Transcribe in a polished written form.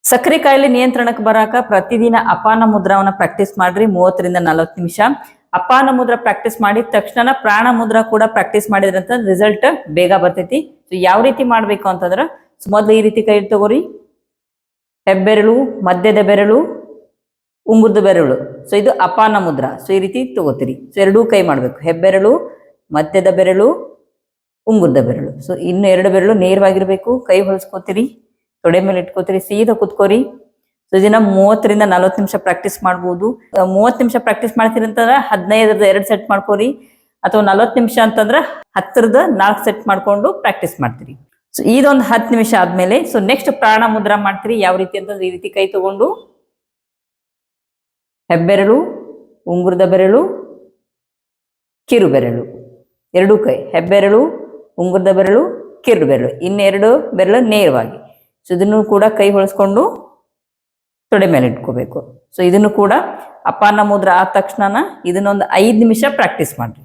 ಸಕ್ಕರೆ ಕಾಯಿಲೆ ನಿಯಂತ್ರಣಕ್ಕೆ ಬರಾಕ ಪ್ರತಿದಿನ ಅಪಾನ ಮುದ್ರಾವನ್ನ ಪ್ರಾಕ್ಟೀಸ್ ಮಾಡ್ರಿ 30 ರಿಂದ 40 ನಿಮಿಷ. ಅಪಾನ ಮುದ್ರ ಪ್ರಾಕ್ಟೀಸ್ ಮಾಡಿದ ತಕ್ಷಣ ಪ್ರಾಣ ಮುದ್ರ ಕೂಡ ಪ್ರಾಕ್ಟೀಸ್ ಮಾಡಿದ್ರಂತ ರಿಸಲ್ಟ್ ಬೇಗ ಬರ್ತೈತಿ. ಸೊ ಯಾವ ರೀತಿ ಮಾಡ್ಬೇಕು ಅಂತಂದ್ರ ಮೊದಲು ಈ ರೀತಿ ಕೈ ತಗೋರಿ, ಹೆಬ್ಬೆರಳು, ಮಧ್ಯದ ಬೆರಳು, ಉಂಗುರದ ಬೆರಳು. ಸೊ ಇದು ಅಪಾನ ಮುದ್ರ. ಸೊ ಈ ರೀತಿ ತಗೋತೀರಿ. ಸೊ ಎರಡೂ ಕೈ ಮಾಡ್ಬೇಕು, ಹೆಬ್ಬೆರಳು, ಮಧ್ಯದ ಬೆರಳು, ಉಂಗುರದ ಬೆರಳು. ಸೊ ಇನ್ನು 2 ಬೆರಳು ನೇರವಾಗಿರ್ಬೇಕು. ಕೈ ಹೊಲಿಸ್ಕೋತೀರಿ, ತೊಡೆ ಮೇಲೆ ಇಟ್ಕೋತೀರಿ, ಸೀದಾ ಕುತ್ಕೋರಿ. ಸೊ ಇದನ್ನ 30 ರಿಂದ 40 ನಿಮಿಷ ಪ್ರಾಕ್ಟೀಸ್ ಮಾಡ್ಬೋದು. 30 ನಿಮಿಷ ಪ್ರಾಕ್ಟೀಸ್ ಮಾಡ್ತೀರಿ ಅಂತಂದ್ರೆ 15ರದ 2 ಸೆಟ್ ಮಾಡ್ಕೋರಿ, ಅಥವಾ 40 ನಿಮಿಷ ಅಂತಂದ್ರೆ 10ರದ 4 ಸೆಟ್ ಮಾಡ್ಕೊಂಡು ಪ್ರಾಕ್ಟೀಸ್ ಮಾಡ್ತೀರಿ. ಸೊ ಇದೊಂದು 10 ನಿಮಿಷ ಆದ್ಮೇಲೆ ಸೊ ನೆಕ್ಸ್ಟ್ ಪ್ರಾಣ ಮುದ್ರಾ ಮಾಡ್ತೀರಿ. ಯಾವ ರೀತಿ ಅಂತಂದ್ರೆ ಈ ರೀತಿ ಕೈ ತಗೊಂಡು ಹೆಬ್ಬೆರಳು, ಉಂಗುರದ ಬೆರಳು, ಕಿರು ಬೆರಳು, ಎರಡೂ ಕೈ, ಹೆಬ್ಬೆರಳು, ಉಂಗುರದ ಬೆರಳು, ಕಿರು ಬೆರಳು, ಇನ್ನೆರಡು ಬೆರಳು ನೇರವಾಗಿ. ಸೊ ಇದನ್ನು ಕೂಡ ಕೈ ಹೊಳಿಸ್ಕೊಂಡು ತೊಡೆ ಮೇಲೆ ಇಟ್ಕೋಬೇಕು. ಸೊ ಇದನ್ನು ಕೂಡ ಅಪಾನ ಮುದ್ರ ಆದ ತಕ್ಷಣ ಇದನ್ನೊಂದು 5 ನಿಮಿಷ ಪ್ರಾಕ್ಟೀಸ್ ಮಾಡ್ರಿ.